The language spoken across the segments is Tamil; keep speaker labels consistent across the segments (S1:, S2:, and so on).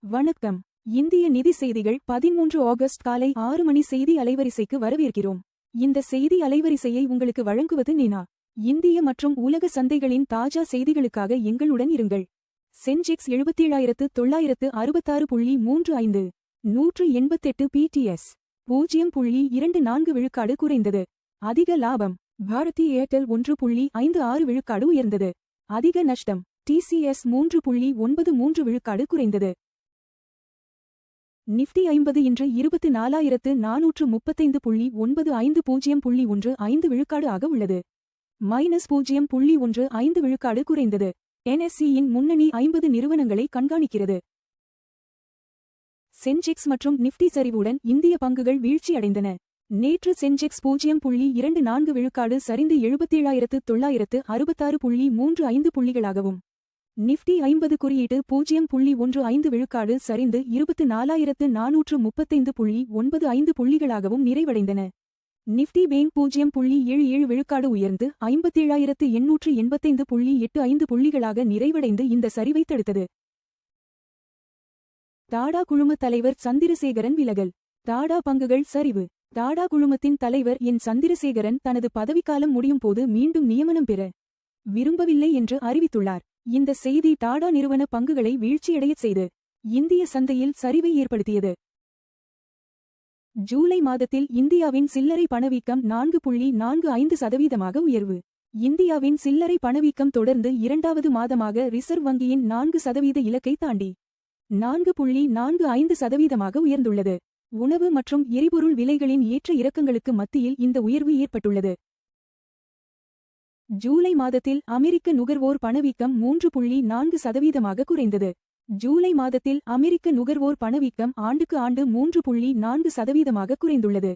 S1: வணக்கம். இந்திய நிதி செய்திகள் 13 ஆகஸ்ட் காலை 6 மணி செய்தி அலைவரிசைக்கு வரவேற்கிறோம். இந்த செய்தி அலைவரிசையை உங்களுக்கு வழங்குவது நீனா. இந்திய மற்றும் உலக சந்தைகளின் தாஜா செய்திகளுக்காக எங்களுடன் இருங்கள். சென்செக்ஸ் 77,966.35 188 பிடிஎஸ் 0.24 விழுக்காடு குறைந்தது. அதிக லாபம். பாரதி ஏர்டெல் 1.56 விழுக்காடு உயர்ந்தது. அதிக நஷ்டம். டிசிஎஸ் 3.93 விழுக்காடு குறைந்தது. நிஃப்டி 50 இன்று 24,435.95 விழுக்காடு ஆக உள்ளது. -0.15 விழுக்காடு குறைந்தது. என்எஸ்சியின் முன்னணி 50 நிறுவனங்களை கண்காணிக்கிறது. சென்செக்ஸ் மற்றும் நிஃப்டி சரிவுடன் இந்திய பங்குகள் வீழ்ச்சியடைந்தன. நேற்று சென்செக்ஸ் 0.24 விழுக்காடு சரிந்து 77,966.35 புள்ளிகளாகவும், நிஃப்டி 50 குறியீட்டு 0.15 விழுக்காடு சரிந்து 24,435.95 புள்ளிகளாகவும் நிறைவடைந்தன. நிஃப்டி பேங்க் 0.77 விழுக்காடு உயர்ந்து 57,885.85 புள்ளிகளாக நிறைவடைந்து இந்த சரிவை தடுத்தது. டாடா குழும தலைவர் சந்திரசேகரன் விலகல். டாடா பங்குகள் சரிவு. டாடா குழுமத்தின் தலைவர் என் சந்திரசேகரன் தனது பதவிக்காலம் முடியும் போது மீண்டும் நியமனம் பெற விரும்பவில்லை என்று அறிவித்துள்ளார். இந்த செய்தி டாடா நிறுவன பங்குகளை வீழ்ச்சியடையச் செய்து இந்திய சந்தையில் சரிவை ஏற்படுத்தியது. ஜூலை மாதத்தில் இந்தியாவின் சில்லறை பணவீக்கம் 4.45% உயர்வு. இந்தியாவின் சில்லறை பணவீக்கம் தொடர்ந்து இரண்டாவது மாதமாக ரிசர்வ் வங்கியின் 4% இலக்கை தாண்டி 4.45% உயர்ந்துள்ளது. உணவு மற்றும் எரிபொருள் விலைகளின் ஏற்ற இறக்கங்களுக்கு மத்தியில் இந்த உயர்வு ஏற்பட்டுள்ளது. ஜூலை மாதத்தில் அமெரிக்க நுகர்வோர் பணவீக்கம் 3.4% குறைந்தது. ஜூலை மாதத்தில் அமெரிக்க நுகர்வோர் பணவீக்கம் ஆண்டுக்கு ஆண்டு 3.4% குறைந்துள்ளது.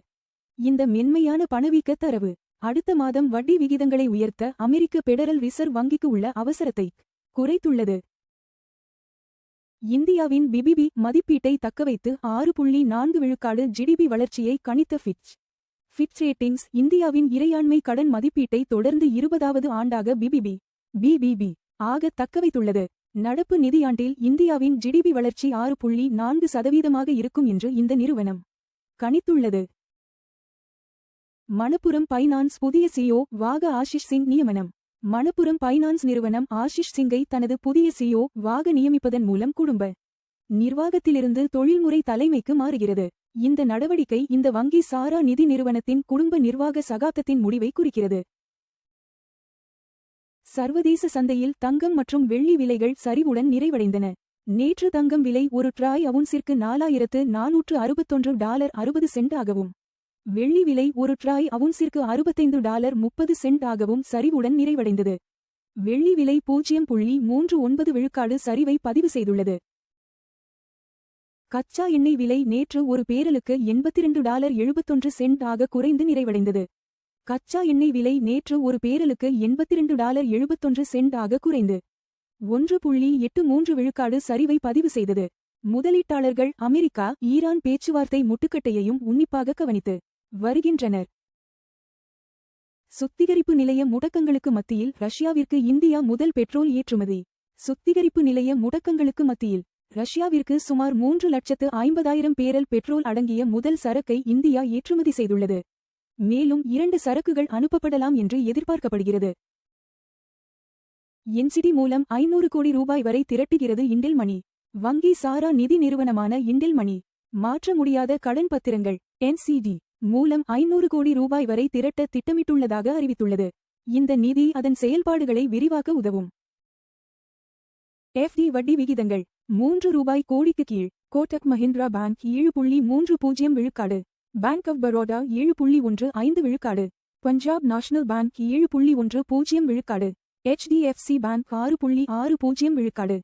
S1: இந்த மென்மையான பணவீக்க தரவு அடுத்த மாதம் வட்டி விகிதங்களை உயர்த்த அமெரிக்க பெடரல் ரிசர்வ் வங்கிக்கு உள்ள அவசரத்தை குறைத்துள்ளது. இந்தியாவின் பிபிபி மதிப்பீட்டை தக்கவைத்து 6.4 விழுக்காடு ஜிடிபி வளர்ச்சியை கணித்த ஃபிட்ச் ரேட்டிங்ஸ் இந்தியாவின் இறையாண்மை கடன் மதிப்பீட்டை தொடர்ந்து 20வது ஆண்டாக பிபிபி ஆக தக்கவைத்துள்ளது. நடப்பு நிதியாண்டில் இந்தியாவின் ஜிடிபி வளர்ச்சி 6.4% இருக்கும் என்று இந்த நிறுவனம் கணித்துள்ளது. மணப்புரம் பைனான்ஸ் புதிய சிஇஓ வாக ஆஷிஷ் சிங் நியமனம். மணப்புரம் பைனான்ஸ் நிறுவனம் ஆஷிஷ் சிங்கை தனது புதிய சிஇஓ வாக நியமிப்பதன் மூலம் குடும்ப நிர்வாகத்திலிருந்து தொழில்முறை தலைமைக்கு மாறுகிறது. இந்த நடவடிக்கை இந்த வங்கி சாரா நிதி நிறுவனத்தின் குடும்ப நிர்வாக சகாப்தத்தின் முடிவை குறிக்கிறது. சர்வதேச சந்தையில் தங்கம் மற்றும் வெள்ளி விலைகள் சரிவுடன் நிறைவடைந்தன. நேற்று தங்கம் விலை ஒரு ட்ராய் அவுன்சிற்கு $4,461.60 ஆகவும், வெள்ளி விலை ஒரு ட்ராய் அவுன்சிற்கு $65.30 ஆகவும் சரிவுடன் நிறைவடைந்தது. வெள்ளி விலை 0.39 விழுக்காடு சரிவை பதிவு செய்துள்ளது. கச்சா எண்ணெய் விலை நேற்று ஒரு பேரலுக்கு $82.71 ஆக குறைந்து நிறைவடைந்தது. கச்சா எண்ணெய் விலை நேற்று ஒரு பேரலுக்கு $82.71 ஆக குறைந்து 1.83 விழுக்காடு சரிவை பதிவு செய்தது. முதலீட்டாளர்கள் அமெரிக்கா ஈரான் பேச்சுவார்த்தை முட்டுக்கட்டையையும் உன்னிப்பாக கவனித்து வருகின்றனர். சுத்திகரிப்பு நிலைய முடக்கங்களுக்கு மத்தியில் ரஷ்யாவிற்கு இந்தியா முதல் பெட்ரோல் ஏற்றுமதி. சுத்திகரிப்பு நிலைய முடக்கங்களுக்கு மத்தியில் ரஷ்யாவிற்கு சுமார் 3,50,000 பேரல் பெட்ரோல் அடங்கிய முதல் சரக்கை இந்தியா ஏற்றுமதி செய்துள்ளது. மேலும் 2 சரக்குகள் அனுப்பப்படலாம் என்று எதிர்பார்க்கப்படுகிறது. என்சிடி மூலம் 500 கோடி ரூபாய் வரை திரட்டுகிறது இண்டெல் மணி. வங்கி சாரா நிதி நிறுவனமான இண்டெல் மணி மாற்ற முடியாத கடன் பத்திரங்கள் என்சிடி மூலம் 500 கோடி ரூபாய் வரை திரட்ட திட்டமிட்டுள்ளதாக அறிவித்துள்ளது. இந்த நிதி அதன் செயல்பாடுகளை விரிவாக்க உதவும். எஃப்டி வட்டி விகிதங்கள் 3 ரூபாய் கோடிக்கு கீழ். கோட்டக் மஹிந்திரா பேங்க் 7.30 விழுக்காடு. பேங்க் ஆஃப் பரோடா 7.15 விழுக்காடு. பஞ்சாப் நேஷனல் பேங்க் 7.10 விழுக்காடு. HDFC பேங்க் 6.60 விழுக்காடு.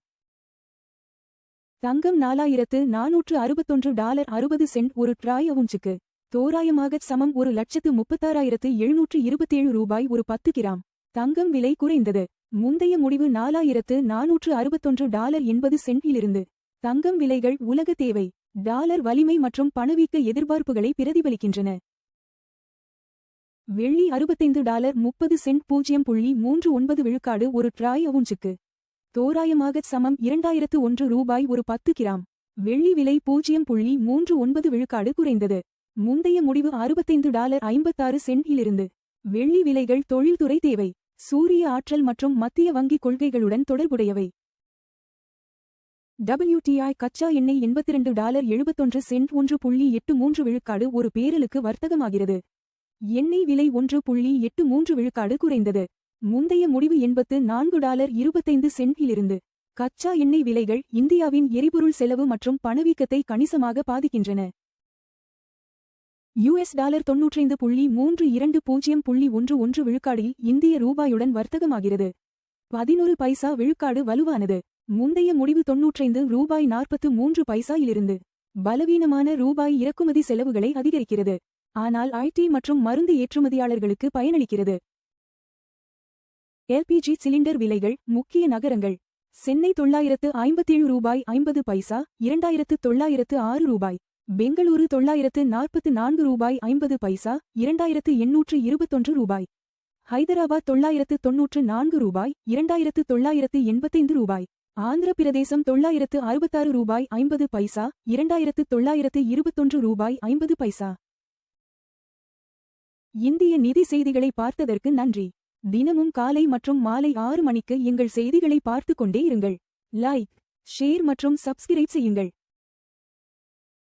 S1: தங்கம் $4,461.60 ஒரு ட்ராய் அவுன்சுக்கு தோராயமாக சமம் 1,36,727 ரூபாய் ஒரு 10 கிராம். தங்கம் விலை குறைந்தது. முந்தைய முடிவு $4,461.80 இலிருந்து. தங்கம் விலைகள் உலக தேவை, டாலர் வலிமை மற்றும் பணவீக்க எதிர்பார்ப்புகளை பிரதிபலிக்கின்றன. வெள்ளி $65.30 0.39 விழுக்காடு ஒரு ட்ராய் அவுன்சுக்கு தோராயமாக சமம் 2001 ரூபாய் ஒரு 10 கிராம். வெள்ளி விலை 0.39 விழுக்காடு குறைந்தது. முந்தைய முடிவு $65.56 இலிருந்து. வெள்ளி விலைகள் தொழில்துறை தேவை, சூரிய ஆற்றல் மற்றும் மத்திய வங்கி கொள்கைகளுடன் தொடர்புடையவை. WTI கச்சா எண்ணெய் $82.71 1.83 விழுக்காடு ஒரு பேரலுக்கு வர்த்தகமாகிறது. எண்ணெய் விலை 1.83 விழுக்காடு குறைந்தது. முந்தைய முடிவு $84.25 இலிருந்து. கச்சா எண்ணெய் விலைகள் இந்தியாவின் எரிபொருள் செலவு மற்றும் பணவீக்கத்தை கணிசமாக பாதிக்கின்றன. $95.32.11 விழுக்காடில் இந்திய ரூபாயுடன் வர்த்தகமாகிறது. 11 பைசா விழுக்காடு வலுவானது. முந்தைய முடிவு $93.43 இலிருந்து. பலவீனமான ரூபாய் இறக்குமதி செலவுகளை அதிகரிக்கிறது, ஆனால் IT மற்றும் மருந்து ஏற்றுமதியாளர்களுக்கு பயனளிக்கிறது. LPG சிலிண்டர் விலைகள் முக்கிய நகரங்கள். சென்னை $957.50, $2,906. பெங்களூரு $944.50, $2,821. ஹைதராபாத் $994, $2,985. ஆந்திர பிரதேசம் $966.50, $2,921.50. இந்திய நிதி செய்திகளை பார்த்ததற்கு நன்றி. தினமும் காலை மற்றும் மாலை 6 மணிக்கு எங்கள் செய்திகளை பார்த்துக் கொண்டே இருங்கள். லைக், ஷேர் மற்றும் சப்ஸ்கிரைப் செய்யுங்கள்.